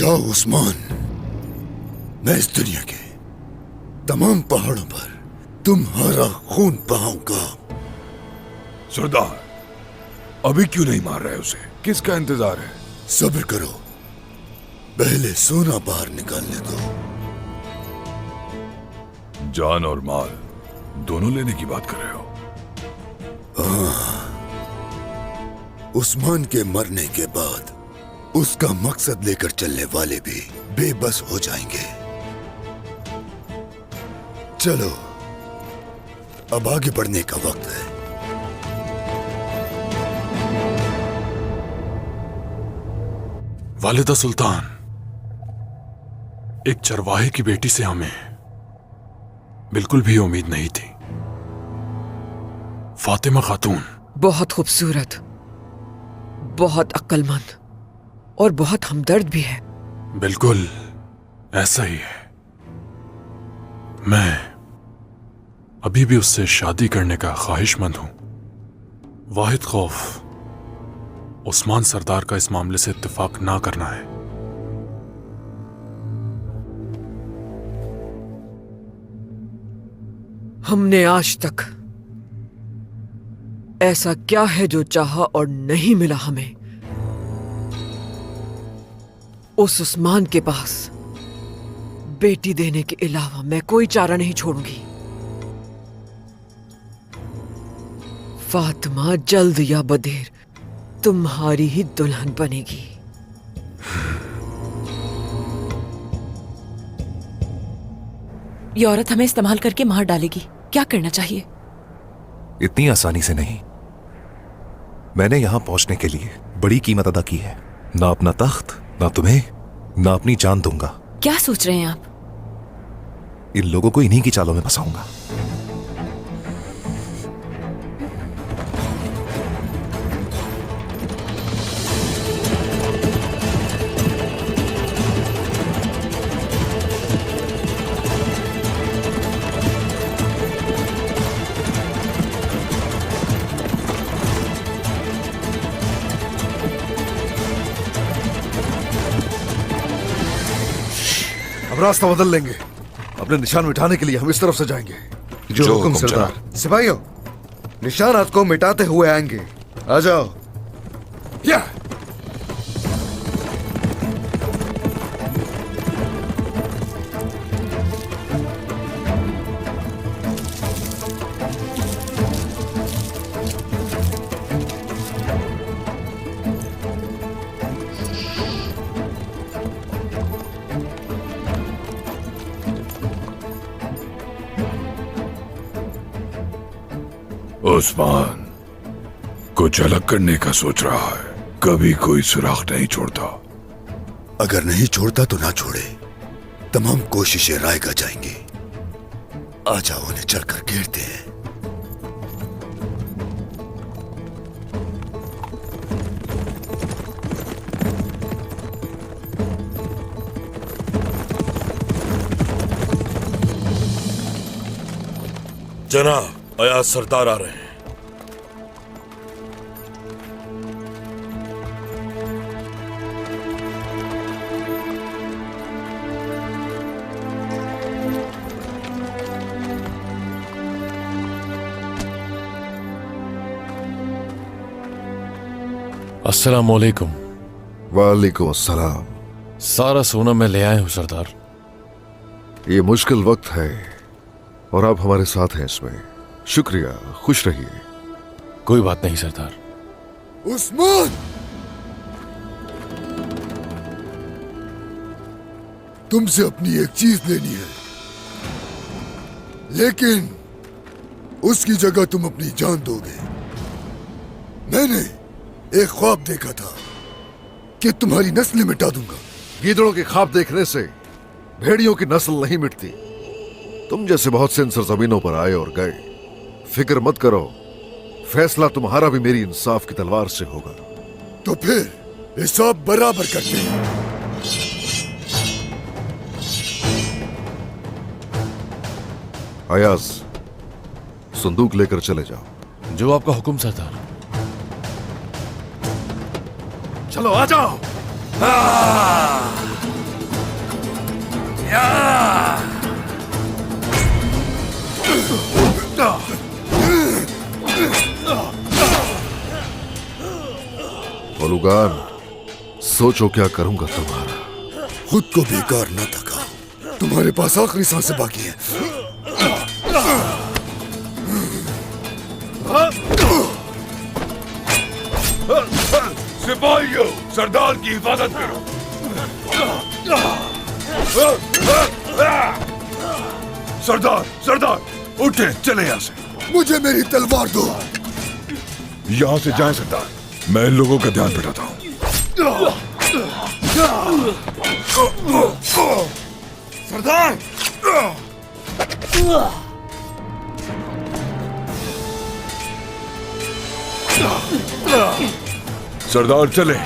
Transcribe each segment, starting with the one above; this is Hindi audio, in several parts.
जाओ उस्मान, मैं इस दुनिया के तमाम पहाड़ों पर तुम्हारा खून बहाऊंगा। सरदार, अभी क्यों नहीं मार रहे उसे? किसका इंतजार है? सब्र करो, पहले सोना बाहर निकालने दो। जान और माल दोनों लेने की बात कर रहे हो? उस्मान के मरने के बाद उसका मकसद लेकर चलने वाले भी बेबस हो जाएंगे। चलो, अब आगे बढ़ने का वक्त है। वालिदा सुल्तान, एक चरवाहे की बेटी से हमें बिल्कुल भी उम्मीद नहीं थी। फातिमा खातून बहुत खूबसूरत, बहुत अक्लमंद और बहुत हमदर्द भी है। बिल्कुल ऐसा ही है। मैं अभी भी उससे शादी करने का ख्वाहिशमंद हूं। वाहिद खौफ उस्मान सरदार का इस मामले से इत्तेफाक ना करना है। हमने आज तक ऐसा क्या है जो चाहा और नहीं मिला हमें? उस उस्मान के पास बेटी देने के अलावा मैं कोई चारा नहीं छोड़ूंगी। फातिमा जल्द या बदेर तुम्हारी ही दुल्हन बनेगी। ये औरत हमें इस्तेमाल करके मार डालेगी। क्या करना चाहिए? इतनी आसानी से नहीं। मैंने यहां पहुंचने के लिए बड़ी कीमत अदा की है। ना अपना तख्त, ना तुम्हें, ना अपनी जान दूंगा। क्या सोच रहे हैं आप? इन लोगों को इन्हीं की चालों में फंसाऊंगा। अब रास्ता बदल लेंगे। अपने निशान मिटाने के लिए हम इस तरफ से जाएंगे। जो हुक्म सरदार। सिपाहियों, निशानात को मिटाते हुए आएंगे। आ जाओ। या उस्मान कुछ अलग करने का सोच रहा है। कभी कोई सुराग नहीं छोड़ता। अगर नहीं छोड़ता तो ना छोड़े, तमाम कोशिशें रायगा जाएंगी। आ जाओ, उन्हें चढ़कर घेरते हैं। जनाब, अयाज सरदार आ रहे हैं। अस्सलामुअलैकुम। वालेकुम अस्सलाम। सारा सोना मैं ले आया हूं सरदार। ये मुश्किल वक्त है और आप हमारे साथ हैं इसमें। शुक्रिया, खुश रहिए। कोई बात नहीं सरदार। उस्मान, तुमसे अपनी एक चीज लेनी है, लेकिन उसकी जगह तुम अपनी जान दोगे। मैंने एक ख्वाब देखा था कि तुम्हारी नस्ल मिटा दूंगा। गीदड़ों के ख्वाब देखने से भेड़ियों की नस्ल नहीं मिटती। तुम जैसे बहुत से इन सरजमीनों पर आए और गए। फिक्र मत करो, फैसला तुम्हारा भी मेरी इंसाफ की तलवार से होगा। तो फिर हिसाब बराबर करते हैं। अयाज, संदूक लेकर चले जाओ। जो आपका हुक्म सरदार। चलो आ जाओ। ओलुगान, सोचो क्या करूंगा तुम्हारा। खुद को बेकार न थका, तुम्हारे पास आखिरी सांसें बाकी है। सिपाहियों, सरदार की हिफाजत करो। सरदार, सरदार, उठे, चले यहाँ से। मुझे मेरी तलवार दो। यहाँ से जाएं सरदार, मैं इन लोगों का ध्यान बिठाता हूँ। सरदार, सरदार चले।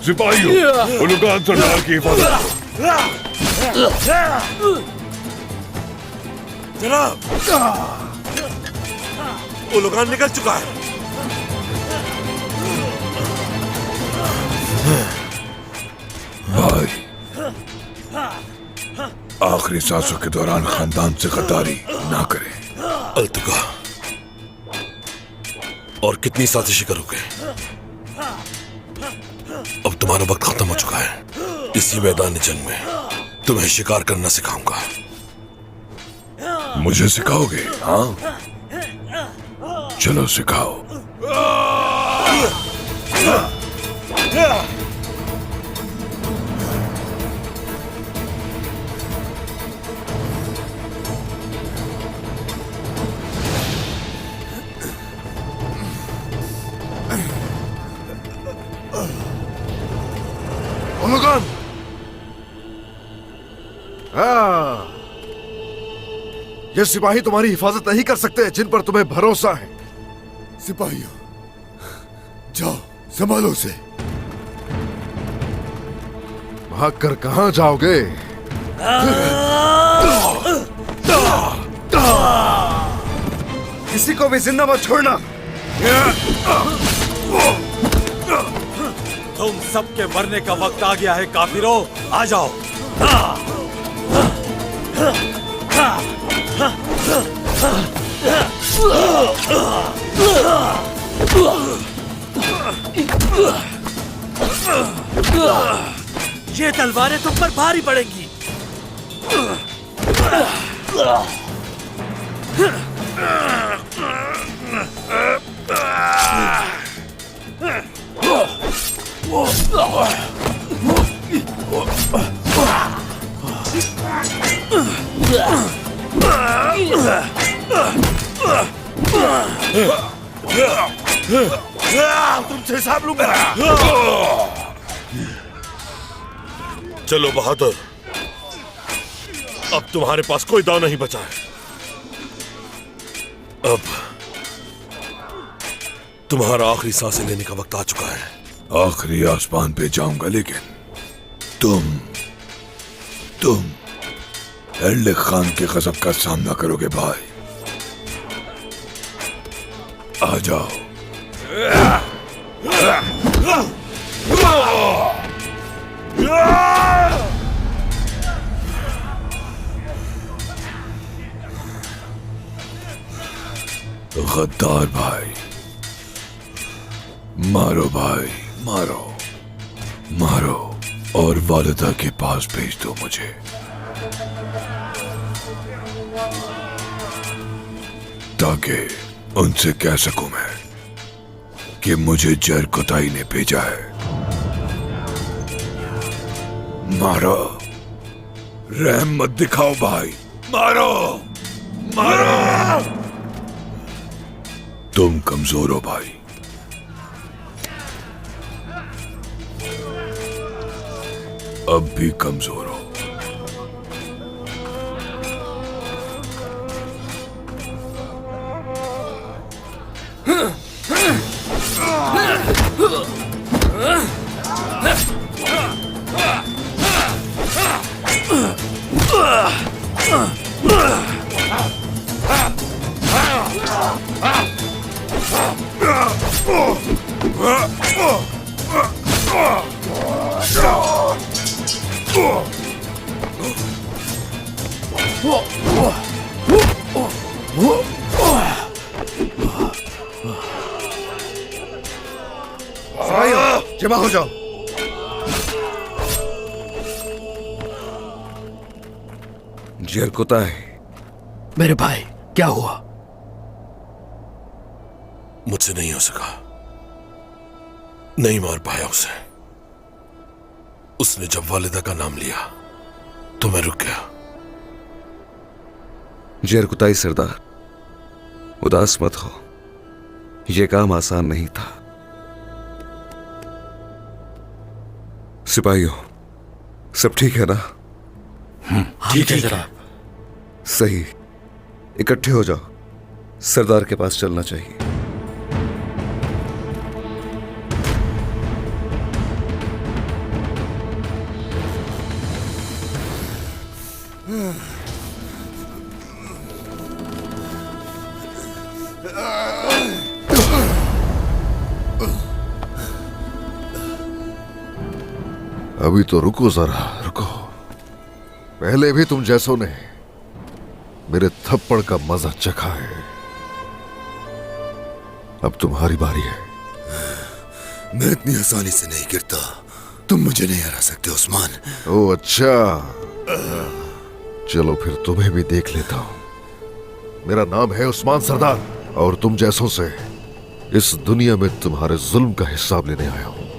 सिपाहियों, उलुगान सरदार की हिफाजत। जनाब, उलुगान निकल चुका है। भाई, आखिरी सांसों के दौरान खानदान से गद्दारी ना करें। अल्तुका, और कितनी साजिशें करोगे? अब तुम्हारा वक्त खत्म हो चुका है। इसी मैदान जंग में तुम्हें शिकार करना सिखाऊंगा। मुझे सिखाओगे? हाँ, चलो सिखाओ। ओलुगान, हाँ, ये सिपाही तुम्हारी हिफाजत नहीं कर सकते जिन पर तुम्हें भरोसा है। सिपाहियों, जाओ, संभालो उसे। भाग कर कहां जाओगे? किसी को भी जिंदा मत छोड़ना। तुम सबके मरने का वक्त आ गया है काफिरों, आ जाओ। ये तलवारें तुम पर भारी पड़ेंगी। तुमसे हिसाब लूंगा। चलो बहादुर, अब तुम्हारे पास कोई दाव नहीं बचा है। अब तुम्हारा आखिरी सांसें लेने का वक्त आ चुका है। आखिरी आसमान पे जाऊंगा, लेकिन तुम एर्लिक खान के गजब का सामना करोगे भाई। आ जाओ। गद्दार भाई, मारो भाई, मारो मारो, और वालिदा के पास भेज दो मुझे। ताकि उनसे कह सकूं मैं कि मुझे जर कुताई ने भेजा है। मारो, रहम मत दिखाओ भाई, मारो मारो। तुम कमजोर हो भाई, अब भी कमजोर हो। जमा हो जाओ। जरकुताई, मेरे भाई क्या हुआ? मुझसे नहीं हो सका, नहीं मार पाया उसे। उसने जब वालिदा का नाम लिया तो मैं रुक गया। जरकुताई सरदार, उदास मत हो, यह काम आसान नहीं था। सिपाहियों, सब ठीक है ना? ठीक है जनाब। सही, इकट्ठे हो जाओ, सरदार के पास चलना चाहिए। अभी तो रुको जरा, रुको। पहले भी तुम जैसों ने मेरे थप्पड़ का मजा चखा है, अब तुम्हारी बारी है। मैं इतनी आसानी से नहीं गिरता, तुम मुझे नहीं हरा सकते उस्मान। ओ अच्छा, चलो फिर तुम्हें भी देख लेता हूं। मेरा नाम है उस्मान सरदार और तुम जैसों से इस दुनिया में तुम्हारे जुल्म का हिसाब लेने आया हूं।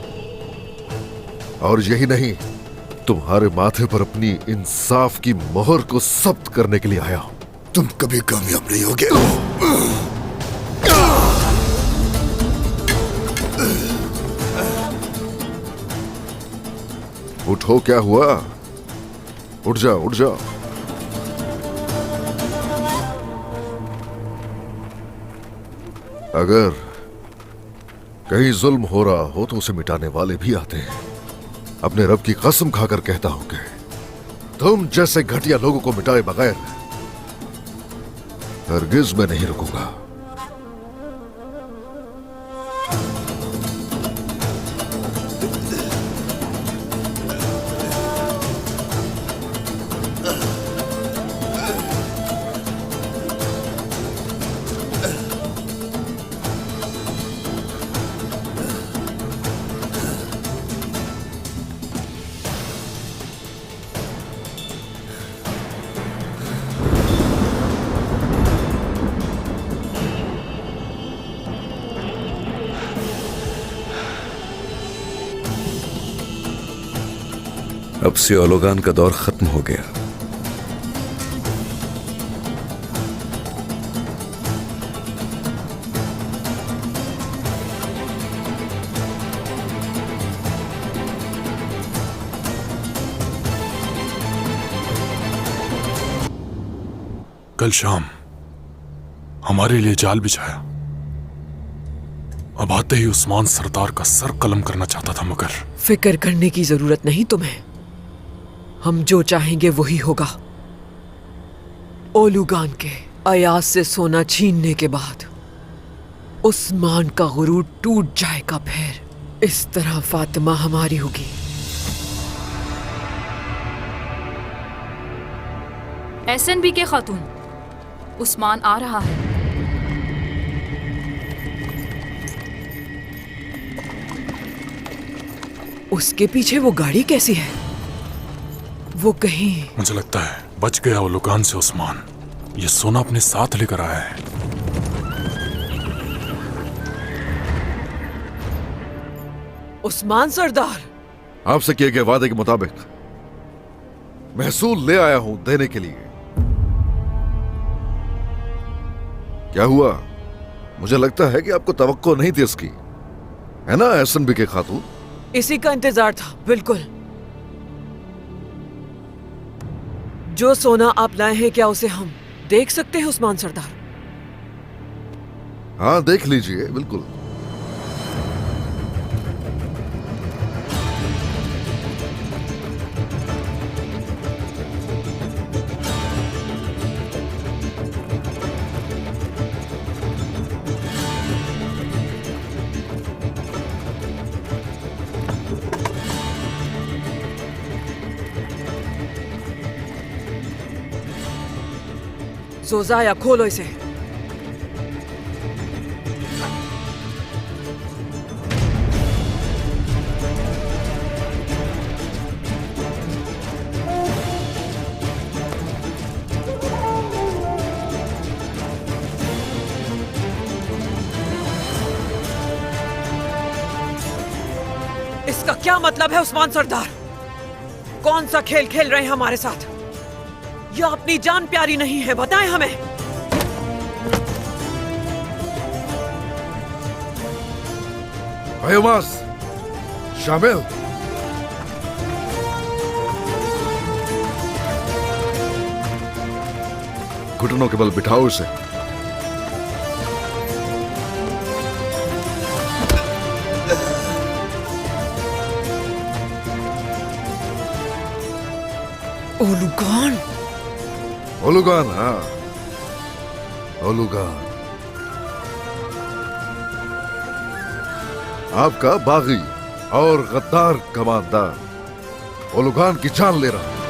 और यही नहीं, तुम्हारे माथे पर अपनी इंसाफ की मोहर को सब्त करने के लिए आया हूं। तुम कभी कामयाब नहीं होगे। उठो, क्या हुआ? उठ जाओ, उठ जाओ। अगर कहीं जुल्म हो रहा हो तो उसे मिटाने वाले भी आते हैं। अपने रब की कसम खाकर कहता हूं कि तुम जैसे घटिया लोगों को मिटाए बगैर हरगिज मैं नहीं रुकूंगा। अब से ओलोगान का दौर खत्म हो गया। कल शाम हमारे लिए जाल बिछाया। अब आते ही उस्मान सरदार का सर कलम करना चाहता था, मगर फिक्र करने की जरूरत नहीं तुम्हें। हम जो चाहेंगे वही होगा। ओलुगान के अयाज से सोना छीनने के बाद उस्मान का गुरूर टूट जाएगा। फिर इस तरह फातिमा हमारी होगी। एसएनबी के खातून, उस्मान आ रहा है। उसके पीछे वो गाड़ी कैसी है? वो कहीं... मुझे लगता है बच गया ओलुगान से उस्मान। ये सोना अपने साथ लेकर आया है। उस्मान सरदार, आपसे किए गए वादे के मुताबिक महसूल ले आया हूं देने के लिए। क्या हुआ? मुझे लगता है कि आपको तवक्को नहीं थी इसकी, है ना एसएनबी के खातून? इसी का इंतजार था। बिल्कुल। जो सोना आप लाए हैं, क्या उसे हम देख सकते हैं उस्मान सरदार? हाँ, देख लीजिए, बिल्कुल। जोजाया खोलो इसे। इसका क्या मतलब है उस्मान सरदार? कौन सा खेल खेल रहे हैं हमारे साथ? या अपनी जान प्यारी नहीं है? बताएं हमें। अयमास शामिल। घुटनों के बल बिठाओ इसे। ओलुगान। ओलुगान, हाँ, ओलुगान। आपका बागी और गद्दार कमांडर ओलुगान की जान ले रहा हूं।